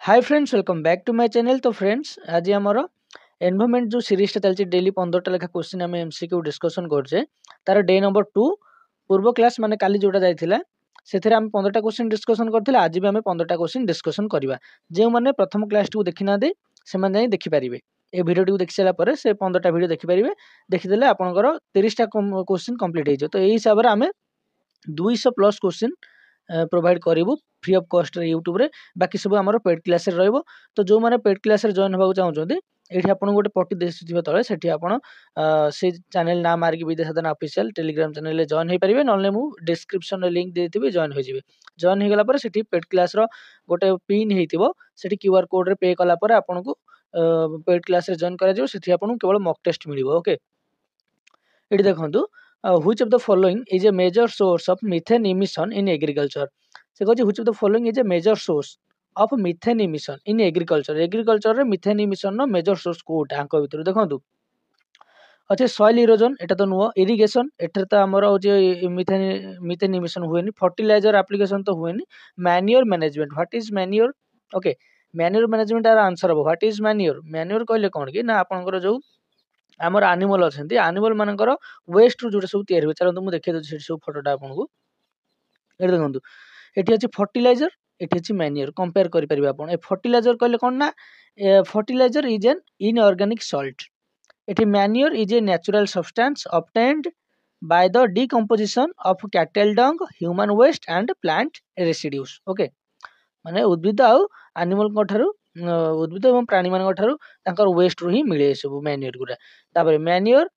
Hi friends, welcome back to my channel. तो friends, आज आमर एनवायरनमेंट जो सीरीजटा चलती डेली 15टा लेखा क्वेश्चन आम एमसीक्यू डिस्कसन करछे तार डे नंबर 2 पूर्व क्लास माने काली जोटा जाइथिला सेथिरे आम 15टा क्वेश्चन डिस्कसन करथिला। आज भी आम 15टा क्वेश्चन डिस्कसन करबा। जे माने प्रथम क्लास टू देखि ना दे से माने जाई देखि परिबे। ए वीडियो टू देखि साला परे से 15टा वीडियो देखि परिबे। देखि देले आपनकर 30टा क्वेश्चन कंप्लीट हे जो। तो एही हिसाब रे आम 200 प्लस क्वेश्चन प्रोवाइड करूँ फ्री ऑफ कॉस्ट यूट्यूब रे। बाकी सब आम पेड क्लास रहिबो। तो जो मैंने पेड क्लास जॉइन होगा चाहते ये आपको गोटे पट्टी दिशुव तले से से चैनल ना मारिक विद्यासाधना ऑफिशियल टेलीग्राम चैनल जॉइन हो पारे ना डिस्क्रिप्शन लिंक देती जॉइन हो जाए। जॉइन हो गला से पेड क्लास गोटे पिन होती से क्यूआर कोड रे पे कलापर आपन को पेड क्लास जॉइन कर केवल मॉक टेस्ट मिल। ओके, ये देखो which of the following is a major source of methane emission in agriculture। से कहछि which of the following is a major source of methane emission in agriculture। Agriculture रे methane emission नो major source कोटा आंक भितर देखंतु अच्छे soil erosion एटा तो नुह इरिगेशन एठर तो हमर होचे मीथेन इमिशन हुएनी। फर्टिलाइजर एप्लीकेशन तो हुएनी। Manure management, what is manure? Okay, manure management आर आंसर हो व्हाट इज मैन्योर। मैन्योर कहले कोन कि ना आपनकर जो आमर एनिमल अच्छे एनिमल मानकर वेस्ट रू जो सब तैयार हुए। चलते मुझे देखिए दूसरी सब फोटोटा आपको ये देखो ये अच्छे फर्टिलाइजर ये अच्छे मैन्योर कंपेयर करें। फर्टिलाइजर कहले कौन ना fertiliser is an inorganic salt. ये manure is a natural substance obtained by the decomposition of cattle dung human waste and plant residues. Okay, माने उद्भिद आउ एनिमल उद्भिद और प्राणी मान वेस्ट रू ही मिले सब मैन्योर गुरा। तापर manure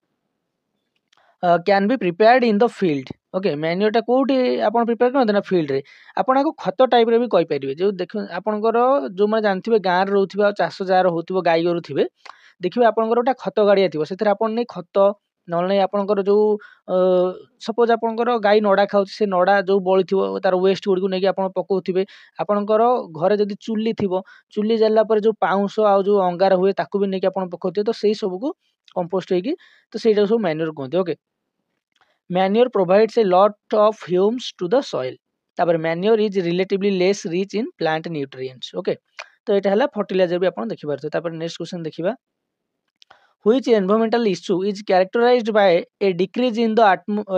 can be prepared in the field. Okay, manure टा कोठी आपन प्रिपेयर करते ना फील्ड रे आपन को खत टाइप रे भी कहि परिबे। जो देख आपनकर जो माने जानथिबे गां रे रहउथिबे चाष जार होउथिबो गाई गोरु थिबे देखिबे आपनकर ओटा खत गाड़िया थिबो सेथरे आपन नै खत नले आपनकर जो सपोज आपनकर गाई नडा खाउछि से नडा जो बळि थिबो तार वेस्ट गुडी को नै आपन पकोथिबे। आपनकर घरे जदी चुल्ली थिबो चुल्ली जल्ला पर जो पाउंस आ जो अंगार हुए ताकू भी नै आपन पकोथिबे। तो सेही सब को कंपोस्ट हेकी तो सेटा सब मैन्योर कहते। Okay, manure provides a lot of humus to the soil. तापर manure is relatively less rich in plant nutrients. Okay, तो एटा हला फर्टिलाइजर भी आपन देखि पारथि। तापर नेक्स्ट क्वेश्चन देखिबा which environmental issue is characterized by a decrease in the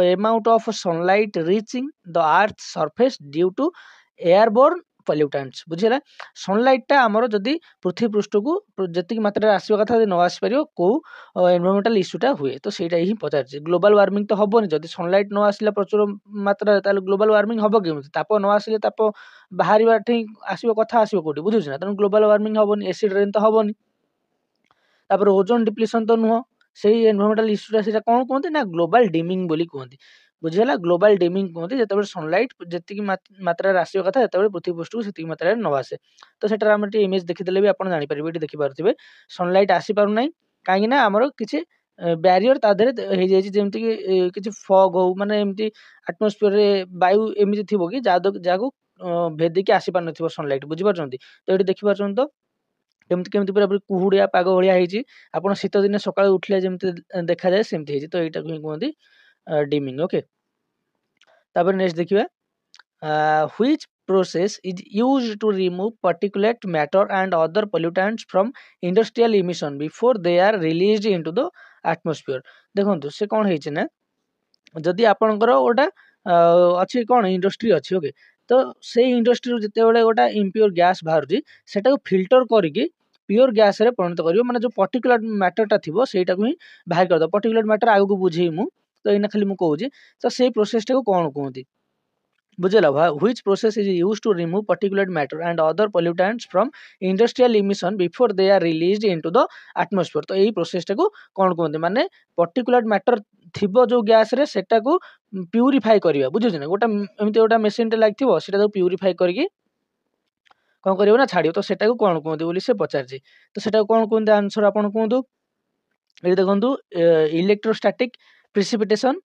amount of sunlight reaching the earth's surface due to airborne pollutants। बुझिला सनलाइट टा हमर जदी पृथ्वी पृष्ठ को जति मात्रा रे आसीबा कथा न आसी परियो को एनवायरमेंटल इश्यू टा हुए। तो सेटा ही पचार छै ग्लोबल वार्मिंग तो हबोनी जदी सनलाइट न आसिला प्रचुर मात्रा ताले ग्लोबल वार्मिंग हबो केमति। ताप न आसिले ताप बाहरिबा ठई आसीबा कथा आसीबो कोठी बुझुछ ना। तन ग्लोबल वार्मिंग हबोनी, एसिड रेन तो हबोनी। तापर ओजोन डिप्लीशन तो नुह से एनवायरमेंटल इश्यूटा से कौन कहते ना ग्लोबल डिमिंग बोली कहते। बुझीगला ग्लोबल डिमिंग कहते जब सनलाइट जी मात्रा आसवा कथा जो पृथ्वी पृष्ठ को से मात्रा न आसे। तो सेटार आम इमेज देखीदे भी आप जापर ये देखिपे सनलाइट आसी पार ना कहीं आमर किसी ब्यारियर ता देहरे जमीक किसी फग हो माने एमती आटमोस्फियर वायु एमती थी कि जहाँ भेदिकी आसी पार न सनलाइट बुझीपार। तो ये देखिपार तो केमती केमती पूरा कुहुड़िया पाग भाया होती आपड़ शीत दिन सका उठले जमी देखा जाए सेमती होती। तो यहाँ को कहते डिमिंग। ओके, तापर नेक्स्ट देखिए which process is used to remove particulate matter and other pollutants from industrial emission before they are released into the atmosphere. देखो से कौन है ना जदि आपणकर गोटा अच्छी कौन इंडस्ट्री अच्छी। ओके, तो से इंडस्ट्री जिते बड़े गोटा इम्प्योर गैस बाहर सेटा फिल्टर करके प्योर गैस रे परिणत करियो। माने जो पर्टिकुलर मैटरटा थिबो सेटा को ही बाहर कर दो। पर्टिकुलर मैटर आगु को बुझेई मु तो इना खाली मु कहूची। तो से प्रोसेसटा को कौन कहती बुझेला which process is used to remove particulate matter and other pollutants from industrial emission before they are released into the atmosphere. तो यही प्रोसेसटा को कौन कहते माने पर्टिकुलेट मैटर थिबो जो गैस रे सेटा को प्यूरिफाई करिया बुझुछ ना। गोटा एमती गोटा मशीन टे लागिथिबो सेटा को प्यूरिफाई करके कौन करियो ना छाड़ियो। तो सेटा को कौन कहते बोली से पचारछि। तो सेटा को कौन कहते आंसर आपन कहंतु। ये देखंतु इलेक्ट्रोस्टैटिक प्रिसिपिटेशन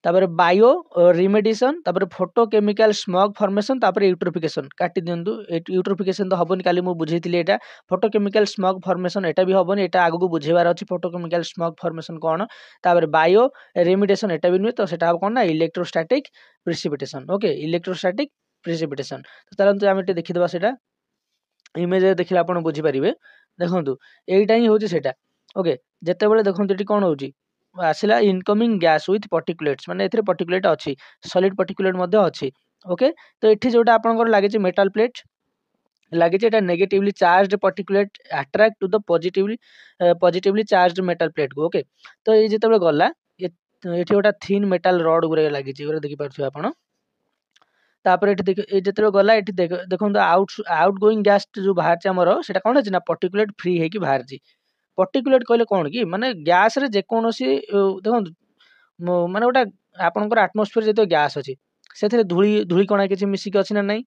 तापर बायो रिमेडिएशन तापर फोटोकेमिकल स्मॉग फॉर्मेशन तापर यूट्रोफिकेशन काटी दियंतु। यूट्रोफिकेशन तो हबनी काली मु बुझेइतिली एटा फोटोकेमिकल स्मॉग फॉर्मेशन एटा भी हबनी एटा आगु को बुझेबार अछि फोटोकेमिकल स्मॉग फॉर्मेशन कोन। तापर बायो रिमेडिएशन एटा भी नुय तो सेटा कोन ना electrostatic precipitation. Okay, electrostatic precipitation. तो चलंतु हम एटे देखि देबा सेटा इमेज देखिले आपण बुझी पारिबे देखंतु एइटा ही होची सेटा ओके जेतेबेले देखंतु एटी कोन होची आसिला इनकमिंग गैस विथ पार्टिकुलेट्स माने एथिरे पार्टिकुलेट अछि सॉलिड पार्टिकुलेट मध्ये अछि ओके तो एठी जोटा आपनकर लागिछि मेटल प्लेट लागिछि एटा negatively charged particulate attract to the positively charged metal plate को ओके तो ए जेतेबेले गला एठी गोटा थिन मेटल रॉड गुरे लागिछि गुरे देखि पारछु आपण तापर एठी देख ए जेतेबेले गला एठी देखंतु आउट गोइंग गैस जो बाहर छै हमरो सेटा कोन अछि ना पार्टिकुलेट फ्री हे कि बाहर छी पार्टिकुलेट कहले कोन कि माने गैस रे जे कोनोसी देखंतु माने गोटा आपनकर एटमॉस्फेयर जेतो गैस अछि सेथिरे धूଳି धूଳି कणा किछि मिसिक अछि ना नै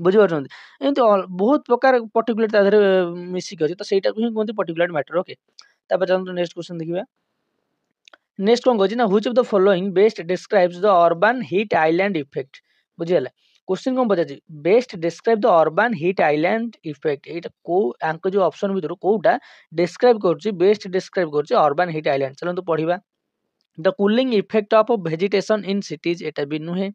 बुझी पारछंती एंती बहुत प्रकार पार्टिकुलेट ता धरे मिसिक अछि तो सेटा को ही कोनती पार्टिकुलेट मैटर ओके तापर चलନ୍ତୁ नेक्स्ट क्वेश्चन देखिबा नेक्स्ट कोन कहछि ना which of the following best describes the urban heat island effect बुझियला क्वेश्चन कोन पचाछि best describe the urban heat island effect एटा को आंक जो ऑप्शन भीतर कोउटा डिस्क्राइब करछि बेस्ट डिस्क्राइब करछि अर्बन हीट आइलैंड चलନ୍ତୁ पढिबा the cooling effect of vegetation in cities एटा भी नुहे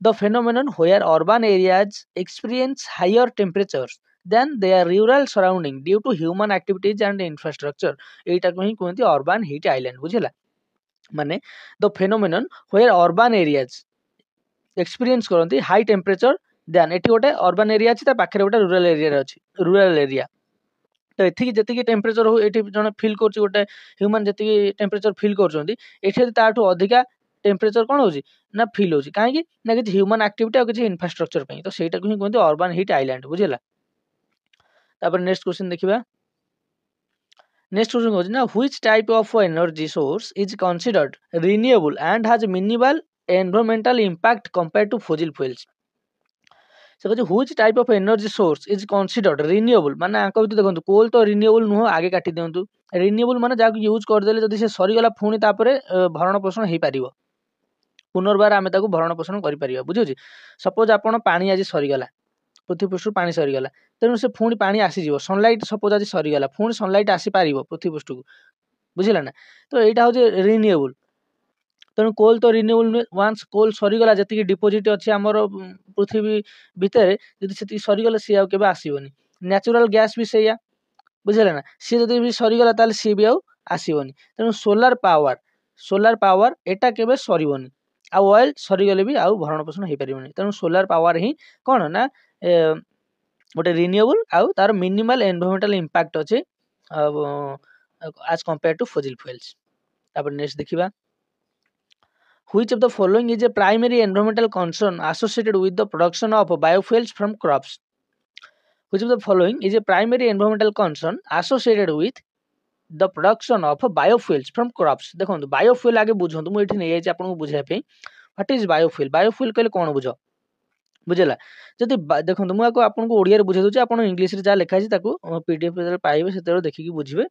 the phenomenon where urban areas experience higher temperatures than their rural surrounding due to human activities and infrastructure एटा को ही कहते urban heat island बुझिला माने the phenomenon where urban areas experience करंती high temperature than eighty गोटे urban area अछि ता पाखरे गोटे rural area अछि rural area तो एथि जति टेम्परेचर हो एठी जण फील करछि गोटे ह्यूमन जति टेम्परेचर फील करछंती एठी ताठू अधिका टेम्परेचर कोन होछि ना फील होछि काहे कि ना कि ह्यूमन एक्टिविटी आ कि इंफ्रास्ट्रक्चर पई तो सेटा को ही कहते अर्बन हीट आइलैंड बुझिला तापर नेक्स्ट क्वेश्चन देखिबा नेक्स्ट क्वेश्चन होछि ना which type of energy source is considered renewable and has minimal environmental impact compared to fossil fuels से कहते which type of energy source is considered renewable माने आंक भीतर देखंतु कोल तो रिन्यूएबल नुह आगे काटी दियंतु रिन्यूएबल माने जाक यूज कर देले जदी से सरी गला फुनी तापरे भरण पोषण हेई पारिबो पुनर्बार आमे ताकू भरण पोषण करि परिबा बुझुछि सपोज आपण पानी आज सरी गला पृथ्वी पृष्ठ पानी सरी गला तेनु से फुनी पानी आसी जीवो सनलाइट सपोज आज सरी गला फुनी सनलाइट आसी पारिबो पृथ्वी पृष्ठ को बुझिला ना तो एटा होजे रिन्यूएबल तेणु कोल तो रिन्यूएबल नुहे वन्स कोल सरीगला जति डिपोजिट अच्छी आमर पृथ्वी भितर जदि से सरीगला सी आउ केबे आसीबनी नेचुरल गैस भी सेया बुझिले ना सी जदि भी सरीगला ताले सी भी आउ आसीबनी तेणु सोलार पावर एटा केबे सरीबनी आ ऑयल सरीगले भी आउ भरण पोषण हेई परिबनी तेणु सोलार पावर ही कोन ना गोटे रिन्यूएबल आउ तार मिनिमल एनवायरमेंटल इंपैक्ट अछि as compare to fossil fuels तापर नेक्स्ट देखिबा Which of the following is a primary environmental concern associated with the production of biofuels from crops? Which of the following is a primary environmental concern associated with the production of biofuels from crops? देखो biofuel आगे बुझंतु मु एठी नै आइछि आपन को बुझाय पे what is biofuel biofuel कहले कोन बुझ बुझला जदि देखो मु आको आपन को ओडिया रे बुझाय दोछि आपन इंग्लिश रे जा लिखा अछि ताको पीडीएफ रे पाइबे सेते देखि कि बुझिबे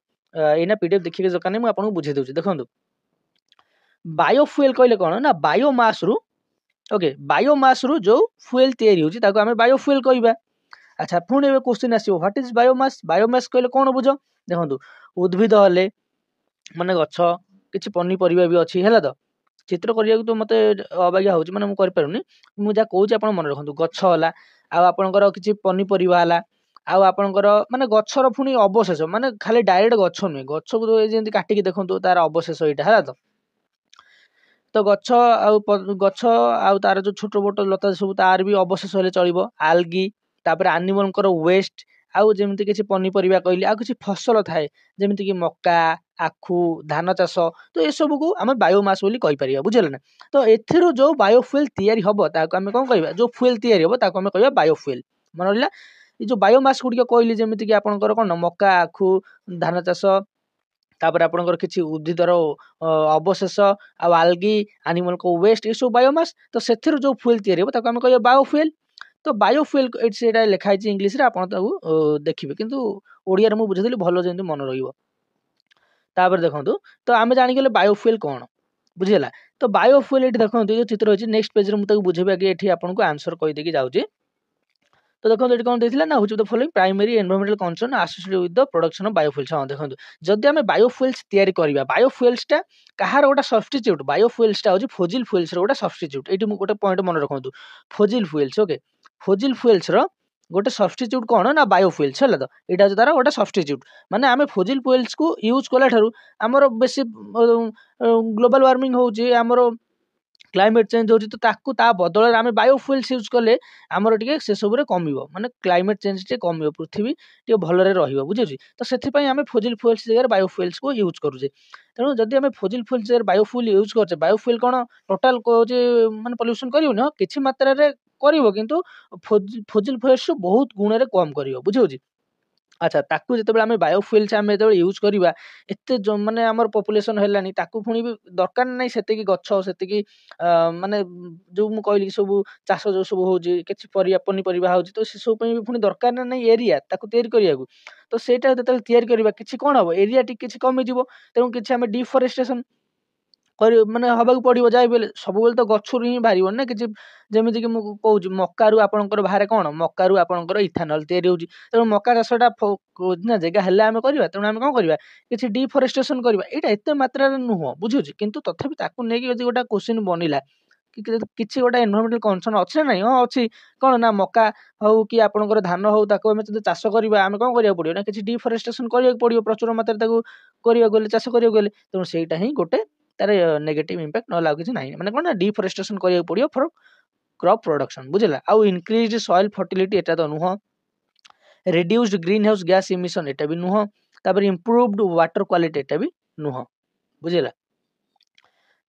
एना पीडीएफ देखि के जकाने मु आपन को बुझाय दोछि देखो बायोफ्यूल कहले कोन ना बायोमास रु ओके बायोमास रु जो फ्यूल तयारी होची ताको हमें बायोफ्यूल कहबा अच्छा पुणी ए क्वेश्चन आसीबो व्हाट इज बायोमास बायोमास कहले कोन बुझो देखंतु उद्भिद हले माने गछ किछि पन्नी परिबा भी अछि हैला त चित्र करिया तो मते अबाग्या होची माने मु कर परउनी मु जा कहूची आपण मन रखंतु गछ हला आ आपनकर किछि पन्नी परिबा हला आ आपनकर माने गछर पुणी अवशेष माने खाली डायरेक्ट गछ नै गछ को जेंति काटी के देखंतु तार अवशेष एटा हैला तो गछ आउ तार जो छोट बोट लता सब तार भी अवशेष हेले चलिबो आल्गी तापर एनिमल कर वेस्ट आउ जेमिति किछि पन्नी परिबा कहली आ किछि फसल थाए जेमिति कि मक्का आखु धान चाष तो ए सब को हम बायोमास बोली कहि परिबा बुझले ना तो एथिरो जो बायोफ्यूल तयारी हबो ताको हम कोन कहबा जो फ्यूल तयारी हबो ताको हम कहबा बायोफ्यूल मनरला ए जो बायोमास गुडी कहली जेमिति कि आपनकर कोन मक्का आखु धान चाष तापर आपनकर किछि उद्भिदर अवशेष आ आल्गी एनिमल को वेस्ट ये सब बायोमास तो सेथिर जो फ्यूल तयारी हो ताको हम कहबा बायोफ्यूल तो बायोफ्यूल सेटा लिखा है इंग्लिश रे आपन ताको देखिबे किंतु ओडिया रे मु बुझेदली भलो जेंति मन रहिबो तापर देखंतु तो आमे जानि गेले बायोफ्यूल कोन बुझिला तो बायोफ्यूल एठी देखंतु जो चित्र होची नेक्स्ट पेज रे मु ताको बुझेबा कि एठी आपन को आंसर कहि देकी जाउची तो देखो ये कौन देथिला ना which of the following primary environmental concern associated with the production of biofuels हां देखो जदि हमें बायोफ्यूल्स तयारी करबा बायोफ्यूल्स टा कहार गोटा सब्स्टिट्यूट बायोफ्यूल्स टा होची फॉसिल फ्यूल्स रो गोटा सब्स्टिट्यूट एटी मु गोटा पॉइंट मन रखंतु fossil fuels okay fossil fuels रो गोटे सब्स्टिट्यूट कौन ना बायोफ्यूल्स है तो यहाँ तार गोटे सब्स्टिट्यूट माने आम फॉसिल फ्यूल्स को यूज कला ठारू आमर बेसी ग्लोबल वार्मिंग होउची आमर क्लाइमेट चेंज होची तो ताकू ता बदल आम बायोफ्यूल्स यूज कले आमर टिके से सब कमिबो माने क्लाइमेट चेंज टे कमिबो पृथ्वी टिके भलरे रहिबो बुझिछि तो सेथिपई आम फॉसिल फ्यूल्स जगह बायोफ्यूल्स को यूज करूचे तेणु जदि आम फॉसिल फ्यूल्स जगह बायोफ्यूल यूज करछे बायोफ्यूल कौन टोटाल होची माने पोल्यूशन करिवो किछि मात्रा रे करिवो किंतु फॉसिल फ्यूल्स बहुत गुण रे कम करिवो बुझिछि अच्छा ताकू जिते आम बायोफ्यूल्स आम जो यूज करवा एत माने आमर पॉपुलेशन है ताकू पुणी भी दरकार नहीं से गछ से माने जो मु कहली सब चाष जो सब हो पनीपरिया हो तो से सब भी पुणी दरकार ना नहीं एरिया ताकू तैयारी करने तो सेटा जो तैयारी करवा किसी कौन हम एरिया टी कमिज तेणु किसी आम डिफरेस्टेशन माने हवाक पड़ो जाए बेले सब तो गचु ही बाहर ना कि जमीक मुझे मकारू आपंकर बाहर कौन मकारू आपंकर इथानल तैयारी होती तेणु मका चाषटा ना जगह हेल्ले आम करवा तेणु आम कौन करवा किसी डिफरेस्टेशन करवा यहाँ एत मात्रा नुह बुझे कितु तथापि ताकू नहीं जो गोटे क्वेश्चन बनला किसी गोटे एनवायरमेंटल कंसर्न अच्छे ना नहीं हाँ अच्छी कौन ना मका हो कि आपंकर धान हो चाष करवा आम कौन करा पड़ो ना किसी डिफरेस्टेशन करा पड़ो प्रचुर मात्रा करने चाष करने तेणु सहीटा ही गोटे तार नेगेटिव इंपैक्ट ना किसी ना माने कौन ना डिफरेस्टेशन करा पड़ो फॉर क्रॉप प्रोडक्शन बुझला आउ इंक्रीज सॉइल फर्टिलिटी एटा तो नुह reduced greenhouse gas emission एटा भी नुह तापर इंप्रूव्ड वाटर क्वालिटी एटा भी नुह बुझला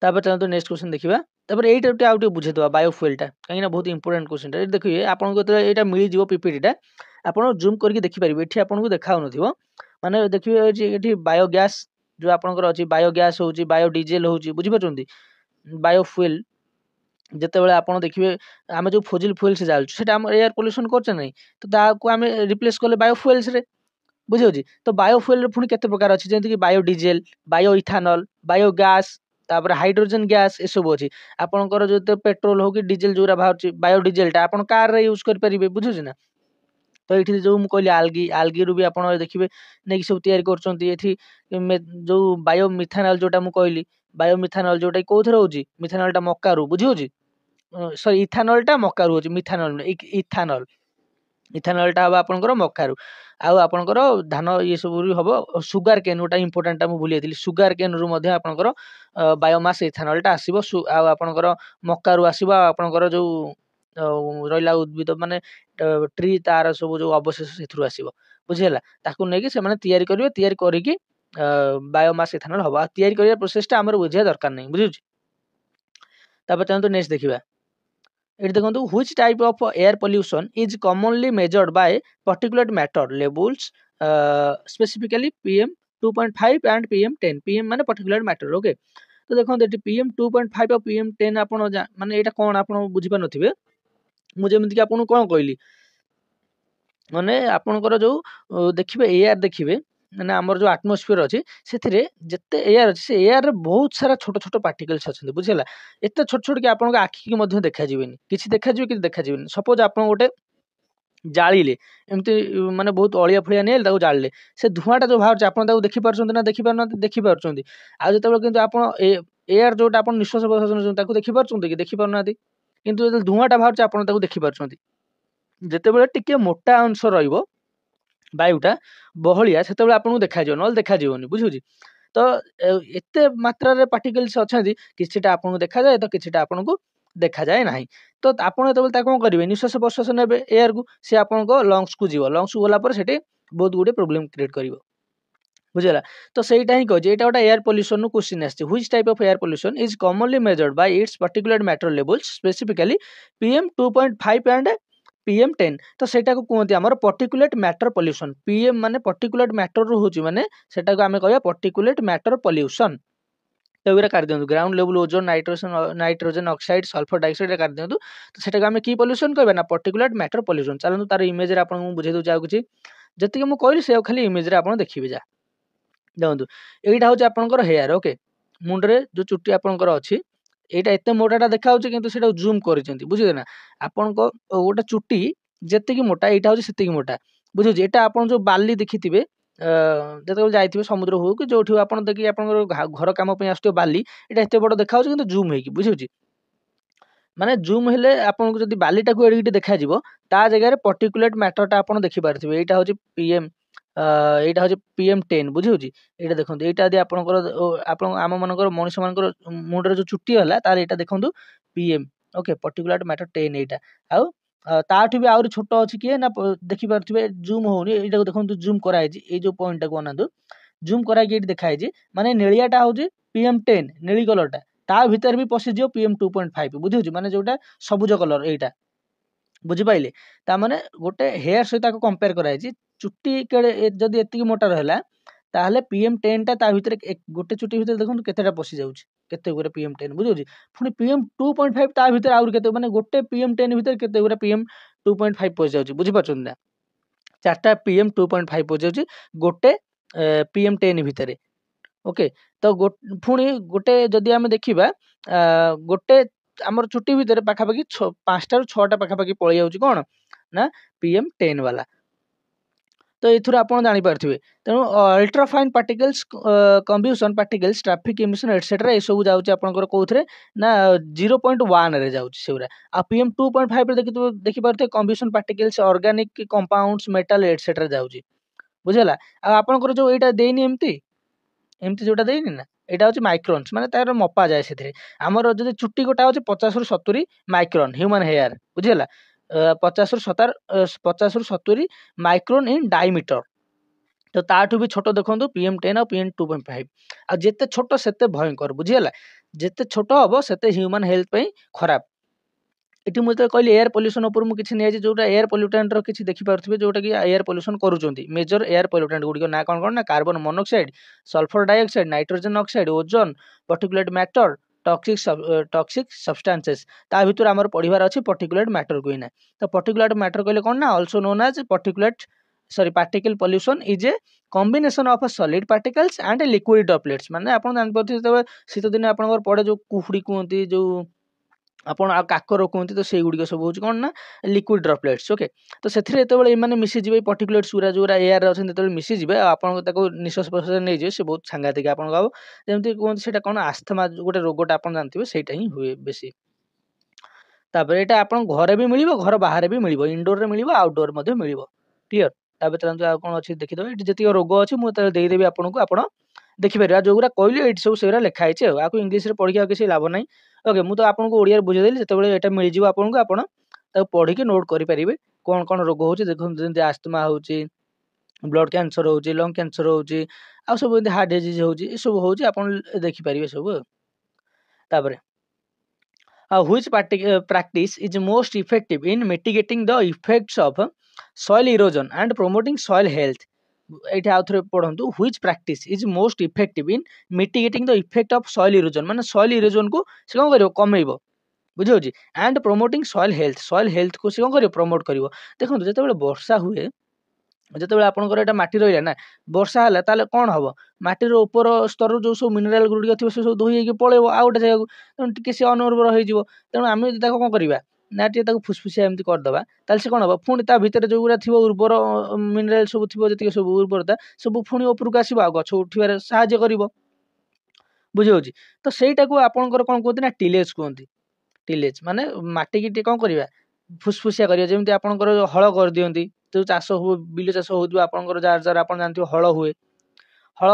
तापर चलतो नेक्स्ट क्वेश्चन देखिबा तापर एटा आउ टे बुझेदवा बायोफ्यूलटा कहीं बहुत इंपोर्टेंट क्वेश्चन टा देखिए आपन को एटा मिली जीवो पीपीटी टा आपन जूम करके देखि परिबे एठी आपन को देखाउ नथिबो माने देखिबे एठी बायोगैस जो आपनकर अछि बायोगैस होउची बायोडीजेल होउची बुझि परछंती बायोफ्यूल ଯେତେବେଳେ ଆପଣ ଦେଖିବେ ଆମେ ଯୋଉ ଫସିଲ ଫୁଏଲ୍ସ ଯାଉଛୁ ସେଟା ଆମ ଏୟାର ପଲ୍ୟୁସନ କରୁଛେ ନାହିଁ ତ ତାକୁ ଆମେ ରିପ୍ଲେସ୍ କଲେ ବାୟୋଫୁଏଲ୍ସରେ ବୁଝିହେଉଛି ତ ବାୟୋଫୁଏଲରେ ପୁଣି କେତେ ପ୍ରକାର ଅଛି ଯେମିତିକି ବାୟୋଡିଜେଲ ବାୟୋ ଇଥାନଲ ବାୟୋଗ୍ୟାସ୍ ତାପରେ ହାଇଡ୍ରୋଜେନ ଗ୍ୟାସ୍ ଏସବୁ ଅଛି ଆପଣଙ୍କର ଯୋଉ ପେଟ୍ରୋଲ ହଉ କି ଡିଜେଲ ଯୋଉରା ବାହାରୁଛି ବାୟୋଡିଜେଲଟା ଆପଣ କାରରେ ୟୁଜ୍ କରିପାରିବେ ବୁଝୁଛି ନା ତ ଏଇଠି ଯୋଉ ମୁଁ କହିଲି ଆଲଗିରୁ ବି ଆପଣ ଦେଖିବେ ନେଇକି ସବୁ ତିଆରି କରୁଛନ୍ତି ଏଠି ଯୋଉ ବାୟୋ ମିଥାନଲ ଯୋଉଟା ମୁଁ କହିଲି ବାୟୋ ମିଥାନଲ ଯୋଉଟା କୋଉଥିରେ ହଉଛି ମିଥାନଲଟା ମକାରୁ ବୁଝିହଉଛି ସରି ଇଥାନଲଟା ମକାରୁ ହଉଛି ମିଥାନଲ ଇଥାନଲ ଇଥାନଲଟା ହବ ଆପଣଙ୍କର ମକାରୁ ଆଉ ଆପଣଙ୍କର ଧାନ ଇଏ ସବୁ ହବ ସୁଗାର କେନ୍ ଗୋଟା ଇମ୍ପୋର୍ଟାଣ୍ଟଟା ମୁଁ ଭୁଲି ଯାଇଥିଲି ସୁଗାର କେନ୍ରୁ ମଧ୍ୟ ଆପଣଙ୍କର ବାୟୋମାସ ଇଥାନଲଟା ଆସିବ ଆଉ ଆପଣଙ୍କର ମକାରୁ ଆସିବ ଆଉ ଆପଣଙ୍କର ଯୋଉ ରହିଲା ଉଦ୍ଭିଦ ମାନେ ट्री तार सब जो अवशेष से आसो बुझीगला ताकू नहीं से तैयारी करेंगे तैयारी करिकी बायोमास इथानल हम तैयारी करिया प्रोसेसटा आमर बुझिया दरकार नहीं बुझुछि चलते नेक्स्ट देखिबा ये देखो which type of air pollution is commonly measured by particular matter levels specifically PM 2.5 and PM 10 PM माने पर्टिकुलर मैटर ओके तो देखो ये पीएम 2.5 और पीएम 10 आप माने यहाँ कौन आप बुझी पार थे मुझे आपको कौन कहली माने आपनकर जो देखिए एयर देखिए मैंने आमर जो आटमोस्फियर अच्छी से जिते एयर अच्छे से एयर बहुत सारा छोट छोट पार्टिकल्स अच्छे बुझेगा एत छोट छोट कि आपन आखिक देखा किसी देखा कि देखा सपोज आप गोटे जाड़े एमती माने बहुत अलिया फलिया नहीं जाड़े से धुआंटा जो बाहर आप देखिपार ना देखिपार देखिपार आज जो आप एयर जोटा आप निश्वास प्रश्वास देखिपार कि देखिपार ना कि धुआंटा बाहर आप देखिपार जितेबाला टिके मोटा अंश वायुटा बहलिया से आपको देखा ना देखा बुझे तो एत मात्रा पार्टिकल्स अच्छा किसीटा आपको देखा जाए तो किसीटा आपको देखा जाए ना तो आपड़ जो कौन करेंगे निश्वास प्रश्वास ने एयर को सी आप लंग्स को जीव लंग्स को गलापर से बहुत गुड़े प्रोब्लेम क्रिएट कर बुझेगा तो सहीटा ही कहे यहाँ गोटे एयर पोल्यूशन क्वेश्चन आसी which type of air pollution is commonly measured by it's particular matter levels specifically PM 2.5 and PM 10 तो सेटा को कहते हैं पर्टिकुलेट मैटर पोल्यूशन पीएम माने पर्टिकुलेट मैटर रू होची माने सेटा को आमे कहया पर्टिकुलेट मैटर पोल्यूशन तो एगुरा काट दियंतु ground level ozone nitrogen oxide sulphur dioxide काट दियंतु तो सेटा को आमे की पोल्यूशन कहबा ना पर्टिकुलेट मैटर पोल्यूशन चलंतु तार इमेज रे आपन बुझे दउ जाउ किछि जति के मु कहली से खाली इमेज रे आपन देखिबे जा देखंतु एइटा होची आपनकर हेयर ओके मुंडरे जो चुट्टी आपनकर अछि एटा एते मोटाटा देखा कि जूम कर बुझे ना आपण गोटे चुट्टी जी मोटा यहाँ हूँ से मोटा बुझे यहाँ आप जो बाली देखी थे जो जाइए समुद्र हो कि जो आप देखिए आप घर कम आस बाली यहाँ एत बड़ देखा कि जूम हो बुझे माने जूम हेले आपनको जदि बालीटा को एडिट देखा जिवो ता जगह रे पर्टिकुलेट मैटरटा आपण देखि पारथिबे एटा होची पीएम एटा होची पीएम 10 बुझी होची एटा देखंतु एटा यदि आपनकर आपण आम मनकर मनुष्य मनकर मुंडरे जो चुट्टी हला तार एटा देखंतु पीएम ओके पर्टिकुलेट मैटर 10 एटा आउ ताठु भी आउरी छोट अछि कि ना देखि पारथिबे जूम होनी एटा देखंतु जूम कराई छि ए जो पॉइंट टा को अनंतु जूम कराई कि देखाई छि माने नेलियाटा होची पीएम 10 नेली कलरटा ता भीतर भी पसि जियो पीएम 2.5 बुझी होची माने जोटा सबुज कलर एटा बुझी पाइले ता माने गोटे हेयर सहित कंपेयर कराई छि चुट्टी केड़े जदि एतिकी मोटा रहला ताहले पीएम 10 ता भीतर गोटे चुट्टी भीतर देखंतु केतेटा पसि जाउछि केते गुरे पीएम 10 बुझी पुनी पीएम 2.5 ता भीतर आउर केते माने गोटे पीएम 10 भीतर केते गुरे पीएम 2.5 पसि जाउछि बुझी पाछन ना चारटा पीएम 2.5 पसि जाउछि गोटे पीएम 10 भीतर ओके तो पुणी गोटे जदि आम देखा गोटे आमर चुट्टी भितर पाखापाखि 5टा ରୁ 6टा पाखापाखि पळि जाउछि कोन ना पीएम 10 वाला तो एथुर आपण जानि पारथिबे तेनु ultrafine particles combustion particles traffic emission etcetera ए सब जाउछि आपनकर कोथरे ना 0.1 रे जाउछि सेउरा आ पीएम 2.5 रे देखि पारथे combustion particles organic compounds metal etcetera जाउछि बुझला आ आपनकर जो एटा देइनी एमती जोटा देइनी ना एटा होछि माइक्रोन्स माने तार मपा जाय सेथरे हमर जदि चुट्टी गोटा होछि 50 ରୁ 70 माइक्रोन ह्यूमन हेयर बुझिला 50 ରୁ 70 माइक्रोन इन डायमीटर तो ताठू भी छोट देखंतु पीएम 10 और पीएम 2.5 आ जेते छोट सेते भयंकर बुझिला जेते छोट हबो सेते ह्यूमन हेल्थ पई खराब इति मुझे कहली एयर पोल्यूशन ऊपर मु किछि नै जे जोटा एयर पोल्यूटेंट रो किछि देखि पारथिबे जोटा कि एयर पोल्यूशन करूचंती मेजर एयर पोल्यूटेंट गुडी ना कोन ना carbon monoxide sulphur dioxide nitrogen oxide ozone particulate matter toxic substances ता भितर हमर पढिबार अछि पार्टिकुलेट मैटर कोइना तो पार्टिकुलेट मैटर कहले कोन ना also known as particle pollution is a combination of solid particles and liquid droplets माने आपण जान पथि तबे शीत दिन आपनकर पड़े जो कुहुडी कुंती जो आपण आ काकर कहते तो से गुड़िक सब हूँ कौन ना लिक्विड ड्रॉपलेट्स ओके तो से जो मैंने मिसीजे पर्टिकुलेट्स गुरा जो एयर अच्छे मिसीजे आप निश्वास प्रश्वास नहीं जाए से बहुत सांघातिक आप जमी कहते से कौन आस्थमा गोटे रोगटा आप जानते से ही हुए बेसी तापर यहाँ आप घरे भी मिल घर बाहर भी मिल इनडोर मिल आउटडोर मिल क्लीयर तापर चलते कौन अच्छे देखीदे जी रोग अच्छी मुझे देदेवी आपको आप देखिपर जोगुरा कहली ये सब से लिखाई आपको इंग्लीश पढ़ी किसी लाभ ना ओके मुझे आपको ओडिया बुझेदेली जो यहाँ मिल जाव आपको आप पढ़ी नोट करेंगे कौन कौन रोग हो देखो जमी आस्थमा हो ब्लड कैंसर हो लंग कैंसर हो सब हार्ट डिजीज हो सब हो देखिपारे सब तापर which practice is most effective in mitigating the effects of soil erosion and promoting soil health एठी आउथरे पढंतु which practice is most effective in mitigating the effect of soil erosion माने soil erosion को से कोन करियो कमेइबो बुझियो जी and promoting soil health को से कोन करियो promote करियो देखंतु जते बेले वर्षा हुए जते बेले आपनकर एटा माटी रहिला ना वर्षा हला ताले कोन हबो माटी रो ऊपर स्तर जो सब मिनरल गुडी थिबो से सब धोई के पळेबो आ गोटे जगह तेणु टिके से अनउर्वर होई जिवो तेणु आमे जदि ताको कोन करिवा ना टिके ताको फुसफुसिया एमति कर दबा ताले से कोन हबो पुणी ता भीतर जो गुरा थिबो उर्वर मिनरल सब थिबो जति सब उर्वरता सब पुणी ऊपर को आसीबो आ गछ उठिबारे सहाय्य करिवो बुझियो जी तो सेटा को आपनकर कोन कहते ना टिलेज कहंती टिलेज माने माटी की कोन करिवा फुसफुसिया करिया जेमति आपनकर हळ कर दियंती जो चाष हो बिल चाष हो आपनकर जार जार आपन जानथि हळ हुए हळ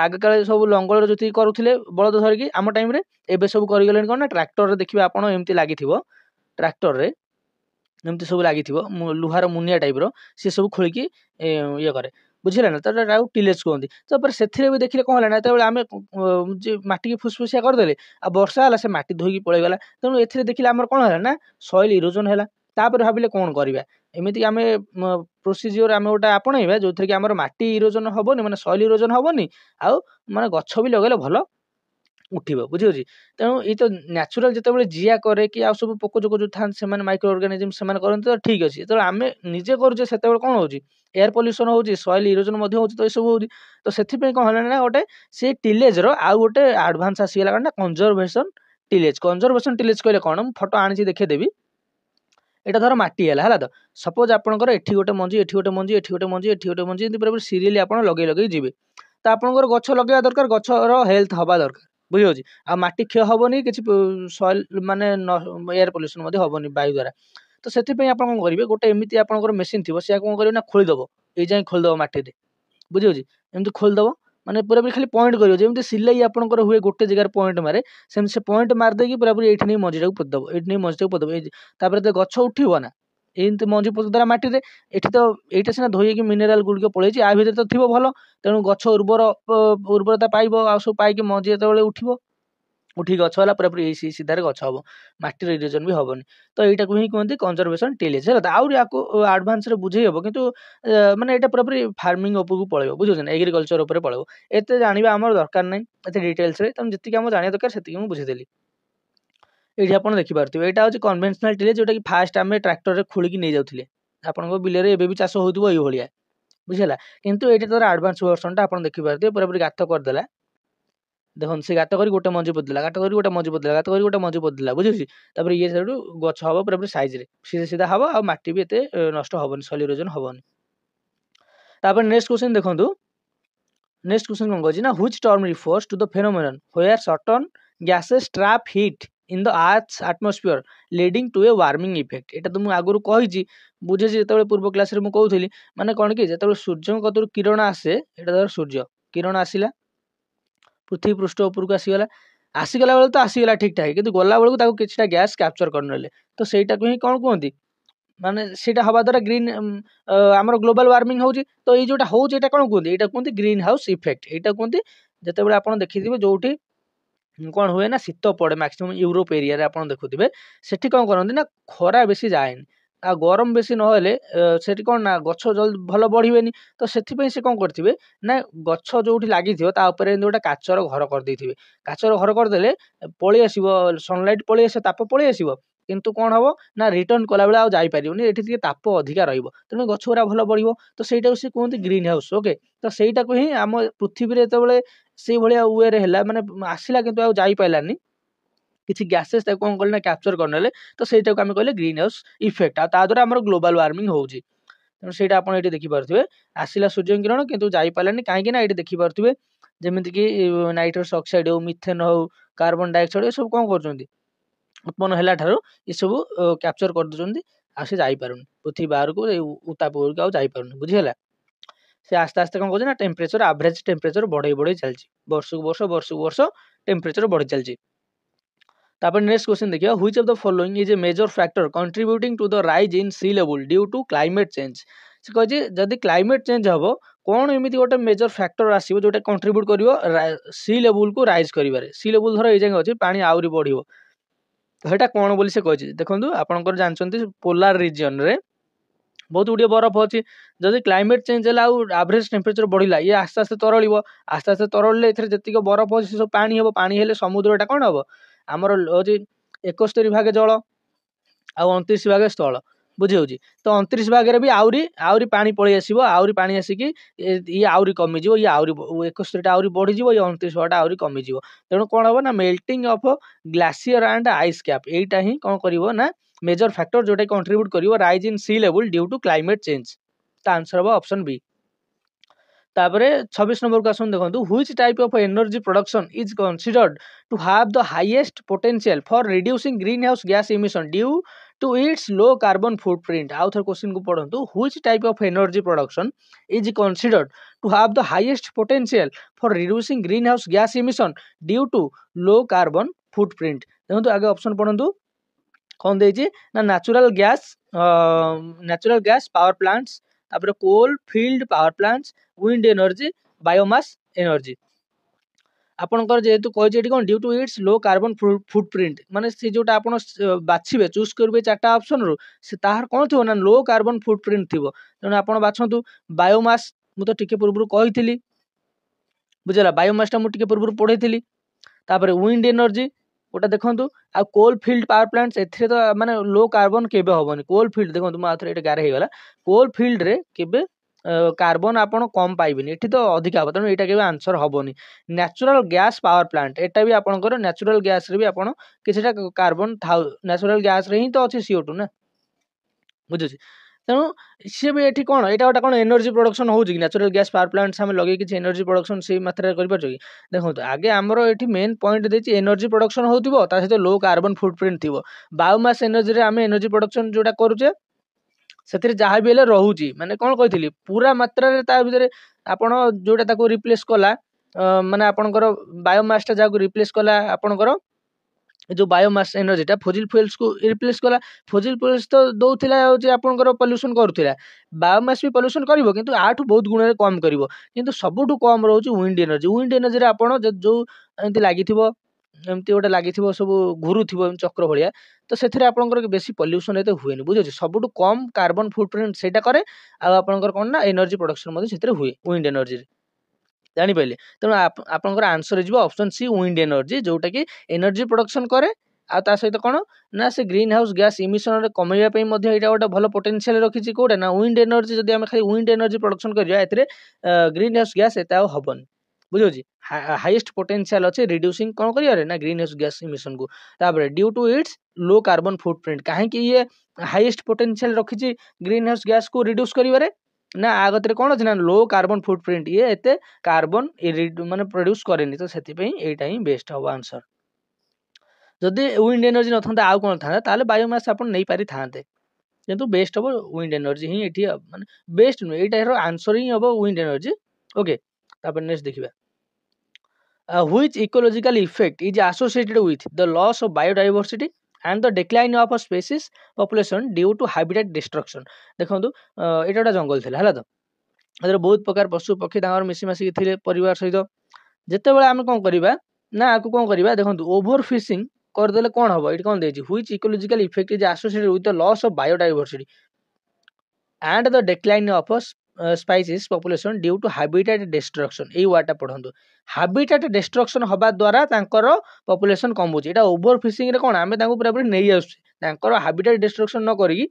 आगे काले सब लंगल जति करूथिले बळद धरिकी आम टाइम रे एबे सब करि गेलेन कोन ना ट्रैक्टर रे देखिबा आपन एमति लागिथिबो ट्रैक्टर रे एमति सब लागिथिबो लुहार मुनिया टाइप रो से सब खोलिकी ये करे बुझिला ना तर राउ टिलेज कोंदी तो पर सेथिरे भी देखिले कोन होला ना तबे आमे जे माटी के फुसफुसिया कर देले आ वर्षा होला से माटी धोई की पळै गेला तनु एथिरे देखिले हमर कोन होला ना सॉइल इरोजन होला तापर भाबिले कोन करिवा एमिति आमे प्रोसीजर आमे ओटा आपणैबा जो थरे कि हमर माटी इरोजन हबोनी माने सॉइल इरोजन हबोनी आ माने गछ भी लगेले भलो उठिबो बुझियो जी तेणु ई तो नेचुरल जते बेले जिया करे कि आ सब पोको जोको जो थान से माने माइक्रो ऑर्गेनिज्म से माने करन तो ठीक अछि तो आमे निजे करू सेते बेले कोन होची एयर पोल्यूशन होची सॉइल इरोजन मध्ये होची तो ए सब होची तो सेथि पे कोन होला ना गोटे से टिलेज रो आ गोटे एडवांस आसी गेला ना कंजर्वेशन टिलेज कहले कोन फोटो आनी देखै देबी एटा धर माटी है तो सपोज आपंकर एठी गोटे मंजी एठी गोटे मंजी एठी गोटे मंजी एठी गोटे मंजी सीरियली आप लगे लगे जी तो आपंकर गछ लगे दरकार गचर हेल्थ हवा दरकार ବୁଝିହେଉଛି। ଆଉ ମାଟି କ୍ଷୟ ହବନି, କିଛି ସଏଲ ମାନେ ଏୟାର ପଲ୍ୟୁସନ ମଧ୍ୟ ହବନି ବାୟୁ ଦ୍ୱାରା। ତ ସେଥିପାଇଁ ଆପଣ କଣ କରିବେ, ଗୋଟେ ଏମିତି ଆପଣଙ୍କର ମେସିନ୍ ଥିବ, ସେ କଣ କରିବେ ନା ଖୋଳିଦବ, ଏଇ ଯାଏଁ ଖୋଳିଦବ ମାଟିରେ, ବୁଝିହେଉଛି। ଏମିତି ଖୋଲିଦବ, ମାନେ ପୁରାପୁରି ଖାଲି ପଏଣ୍ଟ କରିବ, ଯେମିତି ସିଲେଇ ଆପଣଙ୍କର ହୁଏ ଗୋଟେ ଜାଗାରେ ପଏଣ୍ଟ ମାରେ, ସେମିତି ସେ ପଏଣ୍ଟ ମାରିଦେଇକି ପୁରାପୁରି ଏଇଠି ନେଇ ମଞ୍ଜିଟାକୁ ପୋତିଦବ, ଏଇଠି ନେଇ ମଞ୍ଜିଟାକୁ ପୋତିଦବ। ତାପରେ ତ ଗଛ ଉଠିବ ନା, ଏମିତି ମଞ୍ଜି ପୋତି ଦେଲା ମାଟିରେ। ଏଠି ତ ଏଇଟା ସିନା ଧୋଇକି ମିନେରାଲ ଗୁଡ଼ିକ ପଳେଇଛି, ଆ ଭିତରେ ତ ଥିବ ଭଲ, ତେଣୁ ଗଛ ଉର୍ବରତା ପାଇବ, ଆଉ ସବୁ ପାଇକି ମଞ୍ଜି ଯେତେବେଳେ ଉଠିବ, ଉଠିକି ଗଛ ହେଲା, ପୁରାପୁରି ଏଇ ସିଧାରେ ଗଛ ହବ, ମାଟିର ଇରୋଜନ ବି ହବନି। ତ ଏଇଟାକୁ ହିଁ କୁହନ୍ତି କନଜରଭେସନ ଟିଲେଜ ହେଲା। ଆହୁରି ଆକୁ ଆଡଭାନ୍ସରେ ବୁଝେଇ ହବ, କିନ୍ତୁ ମାନେ ଏଇଟା ପୁରାପୁରି ଫାର୍ମିଂ ଉପରକୁ ପଳେଇବ, ବୁଝୁଛନ୍ତି ନା, ଏଗ୍ରିକଲଚର ଉପରେ ପଳେଇବ। ଏତେ ଜାଣିବା ଆମର ଦରକାର ନାହିଁ ଏତେ ଡିଟେଲ୍ସରେ, ତେଣୁ ଯେତିକି ଆମର ଜାଣିବା ଦରକାର ସେତିକି ମୁଁ ବୁଝେଇଦେଲି। ଏଇଠି ଆପଣ ଦେଖିପାରୁଥିବେ, ଏଇଟା ହେଉଛି କନଭେନ୍ସନାଲ ଟିଲେଜ, ଯୋଉଟା କି ଫାଷ୍ଟ ଆମେ ଟ୍ରାକ୍ଟରରେ ଖୋଳିକି ନେଇଯାଉଥିଲେ। ଆପଣଙ୍କ ବିଲରେ ଏବେ ବି ଚାଷ ହଉଥିବ ଏଇଭଳିଆ, ବୁଝିହେଲା। କିନ୍ତୁ ଏଇଟା ତାର ଆଡଭାନ୍ସ ଭର୍ସନଟା ଆପଣ ଦେଖିପାରୁଥିବେ, ପୁରାପୁରି ଗାତ କରିଦେଲା, ଦେଖନ୍ତୁ ସେ ଗାତ କରି ଗୋଟେ ମଞ୍ଜି ପୋତିଲା, ଗାତ କରି ଗୋଟେ ମଞ୍ଜି ପୋତିଲା, ଗାତ କରି ଗୋଟେ ମଞ୍ଜି ପୋତିଲା, ବୁଝୁଛି। ତାପରେ ଇଏ ସେଠୁ ଗଛ ହବ ପୁରାପୁରି ସାଇଜରେ, ସିଧା ସିଧା ହବ, ଆଉ ମାଟି ବି ଏତେ ନଷ୍ଟ ହବନି, ସଏଲ ଇରୋଜନ ହବନି। ତାପରେ ନେକ୍ସଟ କ୍ୱେଶ୍ଚନ ଦେଖନ୍ତୁ, ନେକ୍ସଟ କ୍ୱେଶ୍ଚନ କଣ କହିଛି ନା, which term refers to the phenomenon where certain gases trap heat in the earth's atmosphere leading to a warming effect। ଏଇଟା ତ ମୁଁ ଆଗରୁ କହିଛି, ବୁଝେছি ଯେତେବେଳେ ପୂର୍ବ କ୍ଲାସରେ ମୁଁ କହୁଥିଲି, ମାନେ କଣ କି ଯେତେବେଳେ ସୂର୍ଯ୍ୟଙ୍କ କତରୁ କିରଣ ଆସେ, ଏଇଟା ଧର ସୂର୍ଯ୍ୟ କିରଣ ଆସିଲା, ପୃଥିବୀ ପୃଷ୍ଠ ଉପରକୁ ଆସିଗଲା ବେଳେ ତ ଆସିଗଲା ଠିକ ଠାକ, କିନ୍ତୁ ଗଲା ବେଳକୁ ତାକୁ କିଛିଟା ଗ୍ୟାସ୍ କ୍ୟାପଚର କରିନେଲେ, ତ ସେଇଟାକୁ ହିଁ କଣ କୁହନ୍ତି, ମାନେ ସେଇଟା ହବା ଦ୍ୱାରା ଗ୍ରୀନ ଆମର ଗ୍ଲୋବାଲ ୱାର୍ମିଂ ହଉଛି। ତ ଏଇ ଯୋଉଟା ହଉଛି ଏଇଟା କଣ କୁହନ୍ତି, ଏଇଟା କୁହନ୍ତି ଗ୍ରୀନ ହାଉସ ଇଫେକ୍ଟ। ଏଇଟା କୁହନ୍ତି ଯେତେବେଳେ ଆପଣ ଦେଖିଥିବେ ଯୋଉଠି କଣ ହୁଏ ନା ଶୀତ ପଡେ, ମାକ୍ସିମମ୍ ୟୁରୋପ ଏରିଆରେ ଆପଣ ଦେଖୁଥିବେ, ସେଠି କଣ କରନ୍ତି ନା ଖରା ବେଶୀ ଯାଏନି, ଆଉ ଗରମ ବେଶୀ ନହେଲେ ସେଠି କଣ ନା ଗଛ ଜଲ୍ଦି ଭଲ ବଢିବେନି। ତ ସେଥିପାଇଁ ସେ କଣ କରିଥିବେ ନା ଗଛ ଯୋଉଠି ଲାଗିଥିବ ତା ଉପରେ ଏମିତି ଗୋଟେ କାଚର ଘର କରିଦେଇଥିବେ। କାଚର ଘର କରିଦେଲେ ପଳେଇ ଆସିବ ସନଲାଇଟ, ପଳେଇ ଆସିବ, ତାପ ପଳେଇ ଆସିବ, କିନ୍ତୁ କଣ ହବ ନା ରିଟର୍ନ କଲାବେଳେ ଆଉ ଯାଇପାରିବନି, ଏଠି ଟିକେ ତାପ ଅଧିକା ରହିବ, ତେଣୁ ଗଛ ଗୁରା ଭଲ ବଢିବ। ତ ସେଇଟାକୁ ସେ କୁହନ୍ତି ଗ୍ରୀନ ହାଉସ। ଓକେ, ତ ସେଇଟାକୁ ହିଁ ଆମ ପୃଥିବୀରେ ଯେତେବେଳେ ସେଇଭଳିଆ ୱେରେ ହେଲା, ମାନେ ଆସିଲା କିନ୍ତୁ ଆଉ ଯାଇପାରିଲାନି, କିଛି ଗ୍ୟାସେସ୍ ତାକୁ କଣ କଲେ ନା କ୍ୟାପଚର କରିନେଲେ, ତ ସେଇଟାକୁ ଆମେ କହିଲେ ଗ୍ରୀନ ହାଉସ ଇଫେକ୍ଟ, ଆଉ ତା ଦ୍ୱାରା ଆମର ଗ୍ଲୋବାଲ ୱାର୍ମିଂ ହଉଛି। ତେଣୁ ସେଇଟା ଆପଣ ଏଠି ଦେଖିପାରୁଥିବେ, ଆସିଲା ସୂର୍ଯ୍ୟ କିରଣ କିନ୍ତୁ ଯାଇପାରିଲାନି, କାହିଁକି ନା ଏଠି ଦେଖିପାରୁଥିବେ ଯେମିତିକି ନାଇଟ୍ରସ୍ ଅକ୍ସାଇଡ ହଉ, ମିଥେନ ହଉ, କାର୍ବନ ଡାଇଅକ୍ସାଇଡ, ଏସବୁ କଣ କରୁଛନ୍ତି, ଉତ୍ପନ୍ନ ହେଲା ଠାରୁ ଏସବୁ କ୍ୟାପଚର କରିଦଉଛନ୍ତି, ଆଉ ସେ ଯାଇପାରୁନି ପୃଥିବୀ ବାହାରକୁ, ଉତ୍ତାପ ଉପରକୁ ଆଉ ଯାଇପାରୁନି, ବୁଝିହେଲା। ସେ ଆସ୍ତେ ଆସ୍ତେ କଣ କରୁଛି ନା ଟେମ୍ପରେଚର, ଆଭରେଜ ଟେମ୍ପରେଚର ବଢେଇ ବଢେଇ ଚାଲିଛି, ବର୍ଷକୁ ବର୍ଷ ଟେମ୍ପରେଚର ବଢି ଚାଲିଛି। ତାପରେ ନେକ୍ସଟ କ୍ୱେଶ୍ଚନ ଦେଖିବା, which of the following is a major factor contributing to the rise in sea ଲେବୁଲ ଡ୍ୟୁ ଟୁ କ୍ଲାଇମେଟ ଚେଞ୍ଜ। ସେ କହିଛି ଯଦି କ୍ଲାଇମେଟ ଚେଞ୍ଜ ହବ, କଣ ଏମିତି ଗୋଟେ ମେଜର ଫ୍ୟାକ୍ଟର ଆସିବ ଯୋଉଟା କଣ୍ଟ୍ରିବ୍ୟୁଟ କରିବ ସି ଲେବୁଲକୁ ରାଇଜ କରିବାରେ। ସି ଲେବୁଲ ଧର ଏଇ ଯାଏଁ ଅଛି, ପାଣି ଆହୁରି ବଢିବ, ସେଇଟା କଣ ବୋଲି ସେ କହିଛି। ଦେଖନ୍ତୁ ଆପଣଙ୍କର ଜାଣିଛନ୍ତି ପୋଲାର ରିଜିଅନରେ ବହୁତ ଗୁଡ଼ିଏ ବରଫ ଅଛି, ଯଦି କ୍ଲାଇମେଟ ଚେଞ୍ଜ ହେଲା ଆଉ ଆଭରେଜ ଟେମ୍ପରେଚର ବଢିଲା, ଇଏ ଆସ୍ତେ ଆସ୍ତେ ତରଳିବ, ଆସ୍ତେ ଆସ୍ତେ ତରଳିଲେ ଏଥିରେ ଯେତିକି ବରଫ ଅଛି ସେ ସବୁ ପାଣି ହବ, ପାଣି ହେଲେ ସମୁଦ୍ରଟା କଣ ହବ, ଆମର ହେଉଛି 71 ଭାଗ ଜଳ ଆଉ 29 ଭାଗ ସ୍ଥଳ, ବୁଝିହେଉଛି। ତ 29 ଭାଗରେ ବି ଆହୁରି ପାଣି ପଳେଇ ଆସିବ, ଆହୁରି ପାଣି ଆସିକି ଇଏ ଆହୁରି କମିଯିବ, ଇଏ ଆହୁରି 71ଟା ଆହୁରି ବଢିଯିବ, ଇଏ 29 ଭାଗଟା ଆହୁରି କମିଯିବ। ତେଣୁ କଣ ହବ ନା melting of glacier and ice cap, ଏଇଟା ହିଁ କଣ କରିବ ନା मेजर फैक्टर जोटा कंट्रीब्यूट करिवो rise in sea level due to climate change. ता आंसर हम ऑप्शन बी। तापरे 26 नंबर को आसन देखंतु which type of energy production is considered to have the highest potential for reducing greenhouse gas emission due to its low carbon footprint. आउ थर question को पढंतु which type of energy production is considered to have the highest potential for reducing greenhouse gas emission due to low carbon footprint. देखंतु आगे option पढंतु कौन देछि ना natural gas power plants, तापर coal fired power plants, wind energy, biomass energy. आपनकर जेहेतु कहि एठी कोन due to its low carbon footprint माने से जोटा आपण बाछिबे चूज करबे चारटा ऑप्शन रो से ताहार कोन थिबो ना लो कार्बन फुटप्रिंट थिबो। तेणु आपण बाछंतु बायोमास, मु तो टिके पूर्व कहिथिली बुझला, बायोमास टा मु टिके पूर्व पढैथिली। तापर विंड एनर्जी गोटा देखंतु, आ कोल फील्ड पावर प्लांट्स एथिरे तो माने लो कार्बन केबे होबनी। कोल फील्ड देखंतु मा आथरे एटा गारे हे गला, कोल फील्ड रे केबे कार्बन आपण कम पाइबेनी, एठी तो अधिका हो, तेणु एटा केबे आंसर होबनी। नेचुरल गैस पावर प्लांट एटा भी आपनकर नेचुरल गैस रे भी आपण किछटा कार्बन थाउ, नेचुरल गैस रे ही तो अछि CO2 ना, बुझुछि। तेणु सी भी ये कौन यहाँ गोटे कौन एनर्जी प्रोडक्शन हो नेचुरल गैस पावर प्लांट्स आम लगे किसी एनर्जी प्रोडक्शन से मात्रा कर देखो आगे आमर ये मेन पॉइंट देती एनर्जी प्रोडक्शन हो सहित लो कार्बन फुटप्रिंट थी बायोमास एनर्जी आम एनर्जी प्रोडक्शन जोटा करुचे से जहाँ भी रोचे माने कौन कही पूरा मात्रा भितर आपण जोटा रिप्लेस कला माने आपणकर बायोमासटा जहाँ रिप्लेस कला आपणकर जो बायोमास एनर्जीटा फजिल फ्यूल्स को रिप्लेस कला फजिल फ्यूल्स तो दौला आपंकर पल्यूसन करूला बायोमास भी पल्यूसन कर किंतु आठू बहुत गुण कम कर किंतु सबुठ कम रोचे विंड एनर्जी आप जो एमती लगी एमती गोटे लगी सब घुरू चक्र भाया तो से बेसी पल्यूसन ये हुए बुझे सबुठ कम कार्बन फुटप्रिंट से आपंकर कौन ना एनर्जी प्रोडक्शन हुए विंड एनर्जी जापारे तेणु आपंकर आंसर हो ऑप्शन सी विंड एनर्जी जोटा कि एनर्जी प्रोडक्शन करे आ सहित कौन ना से ग्रीन हाउस गैस इमिशन कमेवाई गोटे भल पोटेंशियल रखी कौटे ना विंड एनर्जी जब आम खाली विंड एनर्जी प्रोडक्शन करिया ग्रीन हाउस गैस एत हेनी बुझे हाईएस्ट पोटेंशियल अच्छे रिड्यूसिंग कौन करिया ना ग्रीन हाउस गैस इमिशन को तापर due to its low carbon footprint कहीं ये हाईएस्ट पोटेंशियल रखी ग्रीन हाउस गैस को रिड्यूस करिवारे ना आगत कौन अच्छे ना लो कार्बन फुटप्रिंट ये एत कार्बन माने प्रोड्यूस करेनि तो से ही बेस्ट हम आंसर जदि विंड एनर्जी न था आउ कौन था बायोमास आप नहीं पारि था किंतु बेस्ट हम विंड एनर्जी ही ये माने बेस्ट नुहे यार आंसर ही हम विंड एनर्जी ओके तापर नेक्स्ट देखिबा which ecological effect is associated with the loss of biodiversity and the decline of a species population due to habitat destruction देखो ये गोटे जंगल थी है तो बहुत प्रकार पशु पक्षी मिसी मासिक थे परिवार सहित जिते बड़े आम कौन करवा ना आपको कौन करवा देखो ओभर फिशिंग करदे कौन हम ये कौन देती which ecological effect is associated with the loss of biodiversity and the decline of a species population due to habitat destruction ये वार्डटा पढ़ु habitat destruction हवा द्वारा पॉपुलेशन कम होता ओभर फिशिंग रे कौन आम पूरा पूरी नहीं आसर habitat destruction न करी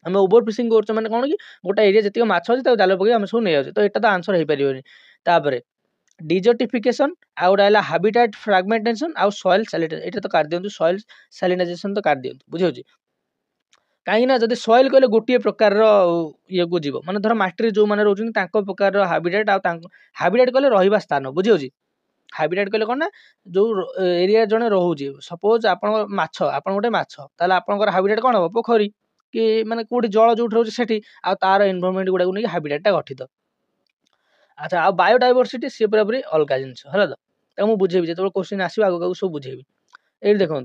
आम ओभर फिशिंग कर मैंने कौन कि गोटे एरिया जी माछ अच्छे जाल पकड़ आम सब नहीं आसे तो यहाँ तो आंसर हो पारे डिजर्टिफिकेशन आ गोटे है हाबिटाट फ्रागमेंटेशन आउ सॉइल सैलिनेशन ये तो कर दिखाँ सॉइल सैलिनाइजेशन तो कर दिखाँ बुझे कहीं जब सॉइल कहले गोटे प्रकार ये को जीव माने धर माटी जो मैंने रोच प्रकार हाबिटाट हाबिटाट कहले रहा स्थान बुझे हाबिटाट कहले कौन ना जो एरिया जड़े रोचे सपोज आप गोटे माछ आपंकर हाबिटाट कौन हम पोखरी कि माने कौटी जल जो रोचे से तार एनवायरनमेंट गुड़ा नहीं हाबिटाटा गठित अच्छा आ बायोडायवर्सिटी सी पूरा पूरी अलग जिन है तो मुझे बुझेबी जो क्वेश्चन आसो आगे सब बुझेबी ये देखो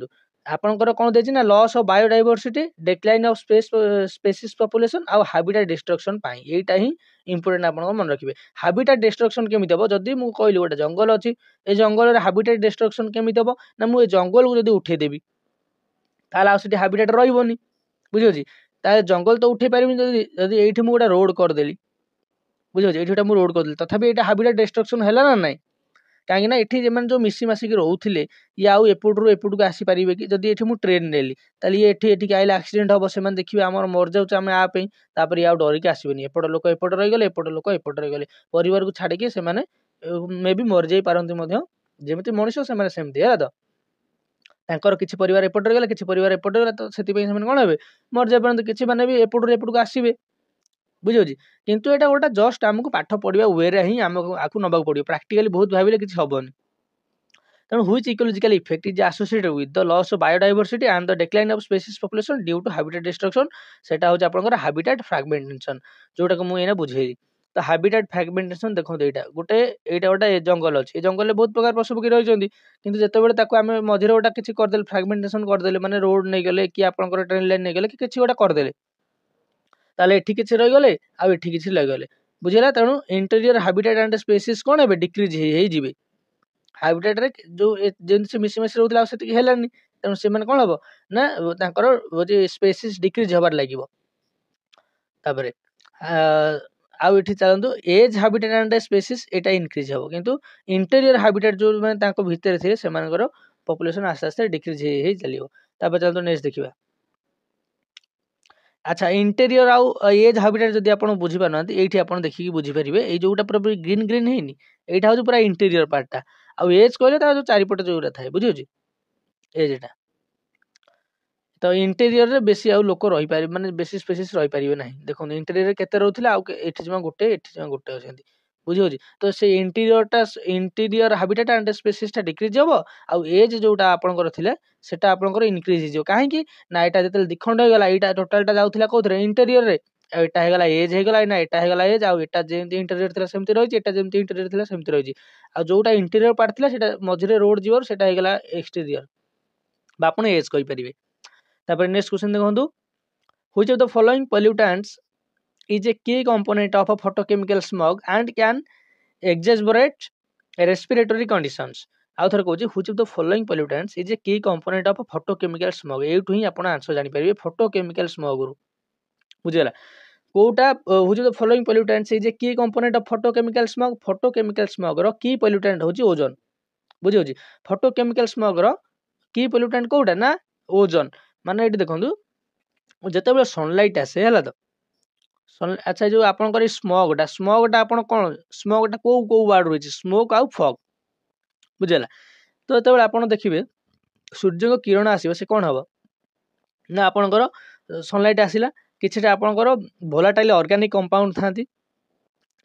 आपंकर कौन देती ना loss of biodiversity decline of species population आउ हाबिटाट डिस्ट्रक्शन पाई एटा ही इंपोर्टेंट आप मन रखिए हाबिटाट डिस्ट्रक्शन केमी हम जदि मुझे कहली गोटे जंगल अच्छी ए जंगल हाबिटाट डिस्ट्रक्शन केमी हम ना मुझे जंगल को जब उठेदेवी ताल हाबिटाट रही बुझे जंगल तो उठे पारि जदि ये गोटे रोड करदेली बुझे ये गोटे रोड करदेली तथापि यहाँ हाबिटाट डिस्ट्रक्शन है ना ना कहीं ये जो मिसी मासिक रोते ये आउ एपटू एपटू आसीपारे कि जब ये मुझे ट्रेन नेली ये आइले एक्सीडेंट हम से देखिए आम मर जाऊँ आम यापर आउ डरिक आसबेनि एपट लोक एपट रहीगले एपट लोक एपट रहीगले परिवार को छाड़िकी से मे भी मर जाई पारती जमी मनुष्य से सेमती है तो किसी परिवार एपट रहीगले किसी परिवार एपट रहीगला तो से कौन हे मर जाई पारती किसी मैंने भी एपटू एपटू आसबे बुझे किंतु एटा गोटे जस्ट आमको पाठ पढ़ा वे ही आमको आपको नबाक पड़ो प्राक्टिकली बहुत भाविले किसी हेनी तेणु which ecological effect is associated with the loss of biodiversity and the decline of species population due to habitat destruction सेटा होची आपनकर हाबिटेट फ्रैगमेंटेशन जोटा को मुझे बुझेली तो हाबिटेट फ्रैगमेंटेशन देखो एटा गोटे जंगल अच्छी ये जंगल में बहुत प्रकार पशु पक्षी रही किंतु जितेबाला आम मझे गोटा किसी करदे फ्रैगमेंटेशन करदे माने रोड नहीं गले कि आपनकर ट्रेन लाइन नहीं गले कि किसी गोटा करदे ताले एठी किसी रहीगले आउ एठी किसी रहीगले बुझेगा तेणु इंटेरियर हाबिटेट एंड स्पेसीज कौन है डिक्रिज हो हाबिटेट रे जो जिन मिसी मासी रोला से तेणु से कौन हम ना स्पेसीज डिक्रिज हबार लगे तापर आउ ये चलतु as हाबिटेट and species Etah increase हम किंतु इंटेरियर हाबिटेट जो मैंने भितर थे से पॉपुलेशन आस्ते आस्ते डिक्रिज हो चलो तापर चलतु नेक्स्ट देखा अच्छा इंटेरियर आउ एज हाबिटेट जब आप बुझीपार ना ये देखिए बुझीपारे ये जोटा पूरा ग्रीन ग्रीन है यहाँ हूँ पूरा इंटेरियर पार्टा आउ एज कहले जो चारिपटे जो थाए बुझे एजटा तो इंटेरियर रे बेसी आउ लोक रही पारे माने बेसी स्पेसीस रही पारिबे नाही देखो इंटेरियर रे केते रहउथिले आउ एठी जमा गोटे अछंती बुझी होजी तो से इंटीरियर हाबिटेट एंड स्पेसीस टा डिक्रीज होबो आउ एज जोटा आपनकर थिले सेटा आपनकर इनक्रीज हिजो काहे कि ना एटा जतल दिखंड हो गला एटा टोटल टा जाउथिला कोथरे इंटीरियर रे एटा हे गला एज हे गला ना एटा हे गला एज आउ एटा जेमति इंटीरियर थिला सेमति रहिछि एटा जेमति इंटीरियर थिला सेमति रहिछि आ जोटा इंटीरियर पार्ट थिला सेटा मझरे रोड जीवर सेटा हे गला एक्सटीरियर बा आपण एज कहि परिबे तापर नेक्स्ट क्वेश्चन देखंतु which of the following pollutants is a key component of a photochemical smog and can exacerbate respiratory conditions आउ थर कहूँ which of the following pollutants is a key component of photochemical smog एठू ही आपण answer जानि परिबे photochemical smog रु बुझिला कोटा which of the following pollutants is a key component of photochemical smog रो की पोल्यूटेंट होची ओजोन बुझि होची फोटोकेमिकल स्मॉग रो की पोल्यूटेंट कोटा ना ओजोन माने एठी देखंतु जते बेले सनलाइट आसे हला तो अच्छा जो आपनकर स्मॉगटा आपण कोन स्मॉगटा को वर्ड रही स्मोक आउ फॉग बुझला तो जते बेले आपण देखिबे सूर्य को किरण आसीबो से कोन हबो ना आपनकर सनलाइट आसिला किछटा आपनकर वोलाटाइल ऑर्गेनिक कंपाउंड थांती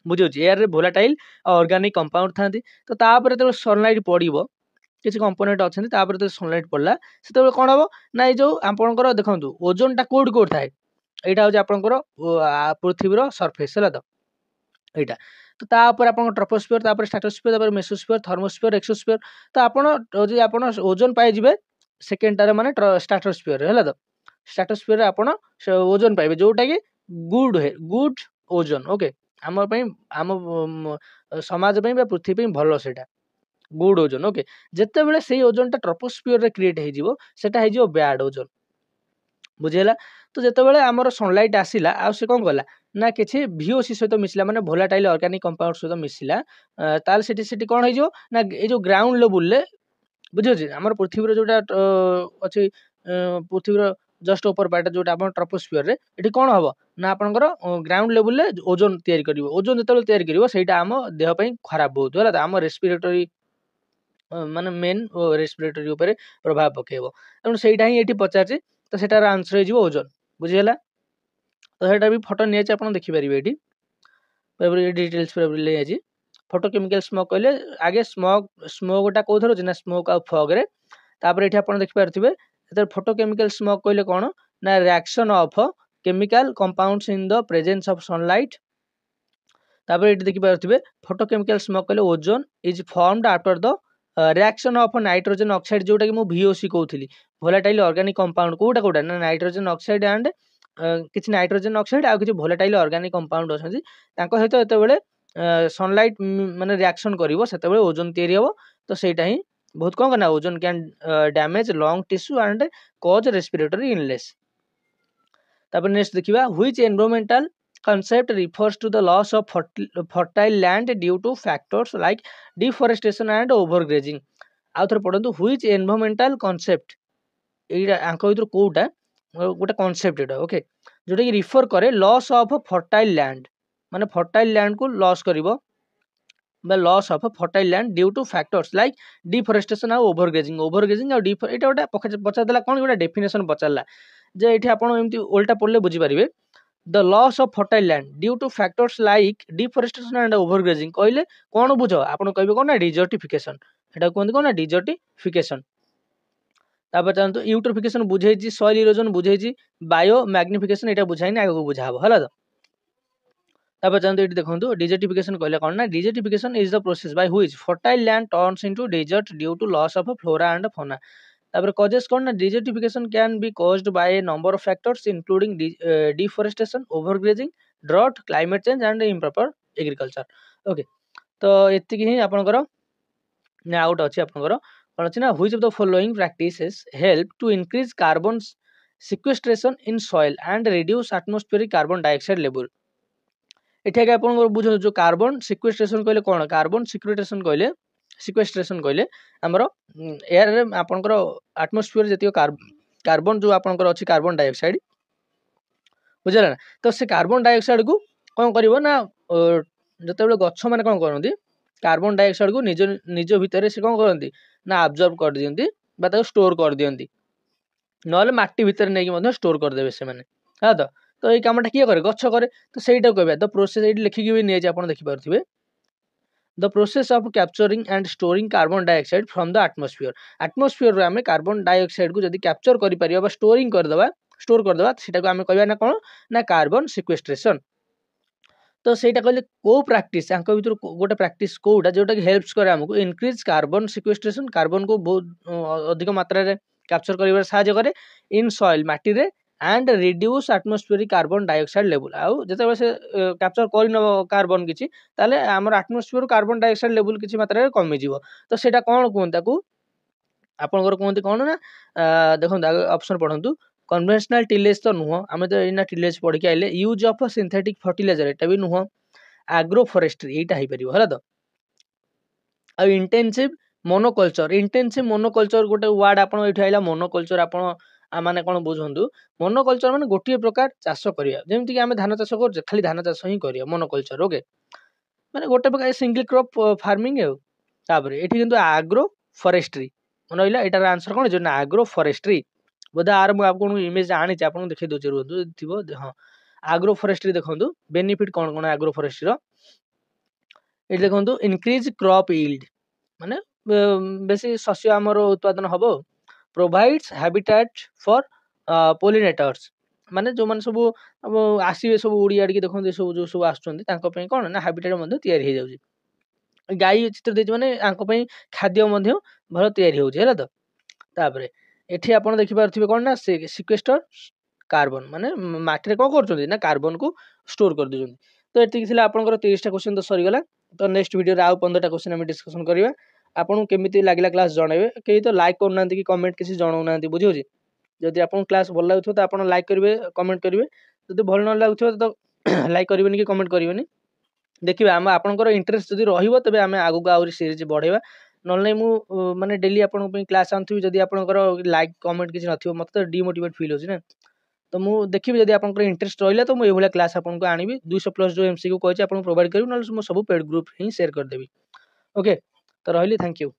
बुझियो एयर रे वोलाटाइल ऑर्गेनिक कंपाउंड थांती तो तापर जते सनलाइट पड़िबो किछ कंपोनेंट अछंती तापर जते सनलाइट पड़ला सेते बेले कोन हबो ना जो आपनकर देखंतु ओजोन टा कोड थाए एटा हो आपनकर पृथ्वीर सरफेस है तो यहाँ तो तापर आप ट्रोपोस्फियर तापर स्ट्रेटोस्फियर तापर मेसोस्फियर थर्मोस्फियर एक्सोस्फियर तो आप ओजोन पाइबे सेकेंड टारे माने स्ट्रेटोस्फियर है तो स्ट्रेटोस्फियर आप ओजोन पाइबे जोटा कि गुड ओजोन ओके आम समाज पृथ्वी भल से गुड ओजोन ओके जिते बड़े से ओजोन टा ट्रोपोस्फियर रे क्रिएट हो बैड ओजोन बुझेला तो जितेबाला आमर सनलाइट आसला आ से कौन कला ना किसी VOC सहित मिसला माने वोलाटाइल ऑर्गेनिक कंपाउंड सहित मिसला ताल सेठी कौन हो ना ये जो ग्राउंड लेवल ले बुझे आमर पृथ्वी जोटा अच्छी पृथ्वी जस्ट ऊपर पार्ट जोटा आप ट्रोपोस्फियर रे एठी कौन हम ना आपनकर ग्राउंड लेवल ले ओजोन तैयारी करिवो ओजोन जतले तैयारी करिवो सेटा आम देह पई खराब बहुत होला आम रेस्पिरेटरी माने मेन रेस्पिरेटरी ऊपर प्रभाव पकेबो तेणु सेटा ही एठी पचारछि तो सेटार आंसर हो ओजोन बुझीगला तो सेटा भी फोटो नहीं आप देखी पारे ये डिटेल्स पूरा फोटोकेमिकल स्मोक कहले आगे स्मोकटा कौन रोचे ना स्मोक आ फॉग रे तापर ये आप देखिपारे फोटोकेमिकल स्मोक कहले कौन ना reaction of chemical compounds in the presence of sunlight तापर ये देखिपारे फोटोकेमिकल स्मोक कहले ozone is formed after the reaction of nitrogen oxide जोटा कि मु VOC कहूली वोलाटाइल ऑर्गेनिक कंपाउंड कोटा ना नाइट्रोजन ऑक्साइड एंड किसी नाइट्रोजन ऑक्साइड आ किसी वोलाटाइल ऑर्गेनिक कंपाउंड अच्छी सहित जितेबाला सनलाइट माने रिएक्शन करिवो सेतेबाला ओजोन तैयारी हबो तो सेटा ही बहुत कौन करना ozone can damage lung tissue and cause respiratory illness तापर नेक्स्ट देखिबा which environmental concept refers to the loss of fertile land due to factors like deforestation and overgrazing आउ थोड़ा पढ़ंतु व्हिच एनवायरमेंटल कॉन्सेप्ट एटा आंक भीतर कोटा गोटे कॉन्सेप्ट एटा okay जोटा कि refer करे लॉस ऑफ फर्टाइल लैंड माने फर्टाइल लैंड को लॉस करिवो बा loss of fertile land due to factors like deforestation आ ओवरग्रेजिंग आ एटा गोटे पचार देला कोन गोटे डेफिनेशन पचारला जे एठी आपण एमती उल्टा पढ़ले बुझी पारिबे the loss of fertile land due to factors like deforestation and overgrazing कहले कौन बुझ आपण कहबे कोन ना डिजर्टिफिकेशन एटा कोन कोन ना डिजर्टिफिकेशन तापर जानतो यूट्रोफिकेशन बुझेजी सॉइल इरोजन बुझेजी बायो मैग्निफिकेशन एटा बुझाइनी आगो बुझाबो हला तो तापर जानतो एटी देखंतु डिजर्टिफिकेशन कहले कोन ना desertification is the process by which fertile land turns into desert due to loss of flora and fauna तापर कॉजेस कौन ना desertification can be caused by a number of factors including deforestation overgrazing drought climate change and improper agriculture okay तो एतिक ही आपनकर out अछि आपनकर कोन अछि ना which of the following practices help to increase carbon sequestration in soil and reduce atmospheric carbon dioxide level एठाके आपनकर बुझो जो कार्बन सिक्वेस्ट्रेशन कहले कोन कार्बन सिक्वेस्ट्रेशन कहले हमर एयर रे आपनकर एटमॉस्फेयर जतियो कार्बन जो आपनकर अछि कार्बन डाइऑक्साइड बुझला ना तो से कार्बन डाइऑक्साइड को कोन करिवो ना जते बेले गच्छ माने कोन करंती कार्बन डाइऑक्साइड को निज भीतर से कोन करंती ना अब्जॉर्ब कर दियंती बा ताको स्टोर कर दियंती नहले माटी भितर नहीं स्टोर करदे से हाँ तो ये कामटा किए करे गछ करे तो सहीटा कहबा द प्रोसेस ये लिखिकी भी नहीं आप देखी पारे the process of capturing and storing carbon dioxide from the atmosphere आम कार्बन डाइऑक्साइड को जब कैप्चर कर स्टोरिंग करदे स्टोर करदे सेटा आम कहवा ना कौन ना कार्बन सिक्वेस्ट्रेशन तो सहीटा कहले को प्रैक्टिस भर गोटे प्रैक्टिस कोटा जोटा कि हेल्प्स करे आमको इनक्रीज कार्बन सिक्वेस्ट्रेशन कार्बन को बहुत अधिक मात्रा रे कैप्चर कर साहाय्य करे इन सॉइल माटी रे and reduce atmospheric carbon dioxide level आउ जते से कैप्चर कर कार्बन किछि ताले हमर एटमॉस्फेयर कार्बन डाइऑक्साइड लेवल किछि मात्रा रे कमी जिवो तो सेटा कोन कोन ताकू आपनकर कोनते कोन ना देखो ऑप्शन पढंतु कन्वेंशनल टिलेज तो नुह आम तो एना टिलेज पढ़ के आइले यूज ऑफ सिंथेटिक फर्टिलाइजर एटा भी नुह एग्रो फॉरेस्ट्री एटा ही परिबो हला तो आ इंटेंसिव मोनोकल्चर गोटे वर्ड आपन एठी आइला मोनोकल्चर आपन माने कोन बुझंतु मोनोकल्चर माने गोटिए प्रकार चाष करिया जेमति कि आमे धान चाष कर खाली धान चाष ही करिया मोनोकल्चर ओके माने गोटे प्रकार सिंगल क्रॉप फार्मिंग है तापरे एठी किंतु एग्रो फॉरेस्ट्री मन होइला एटार आंसर कोन जे ना एग्रो फॉरेस्ट्री बोधे आर मुझे आपको इमेज आनी आपको देखी दूसरे रुहतु थी हाँ एग्रो फॉरेस्ट्री देखो बेनिफिट कौन कौन एग्रो फॉरेस्ट्री ये देखो इनक्रीज क्रॉप यील्ड माने बेसी शस्य आमर उत्पादन हम प्रोवाइड्स हैबिटेट फॉर पोलिनेटर्स माने जो माने सब आसवे सब उड़ी आड़िकी देखते सब जो सब आसुँच कौन ना हैबिटेट तैयारी हो जाए गाई चित्र देती माने खाद्य भल तैयारी होता तो तापर एठी आपण देखि पारथिबे कोन ना सिक्वेस्टर कार्बन माने माटी रे को करछोंती ना कार्बन को स्टोर कर दिजोंती तो एठी थिला आपनकर 30 टा क्वेश्चन तो सरी गला तो नेक्स्ट वीडियो रे आउ 15 टा क्वेश्चन हम डिस्कशन करिवा आपन केमिति लागला क्लास जणाइबे केही तो लाइक करनांती कि कमेंट किसी जणाउनांती बुझियो जी जदि आपन क्लास भल लागुथो तो आपन लाइक करिवे कमेंट करिवे जदि भल न लागुथो तो लाइक करिवेनी कि कमेंट करिवेनी देखिबा हम आपनकर इंटरेस्ट जदि रहिबो तबे हम आगु को आउरी सीरीज बढ़ेबा नल्ले मु माने डेली आपन पे क्लास आनथि जदि आपनकर लाइक कमेंट किछ नथिबो मते डिमोटिवेट फील होछि ना तो मु देखिबि जदि आपनकर इंटरेस्ट रहिला तो मु एभला क्लास आपन को आनिबि 200 प्लस जो एमसीक्यू कहछि आपन प्रोवाइड करिबि नल्ले मु सब पेड ग्रुप ही शेयर कर देबि ओके तो रहली थैंक यू।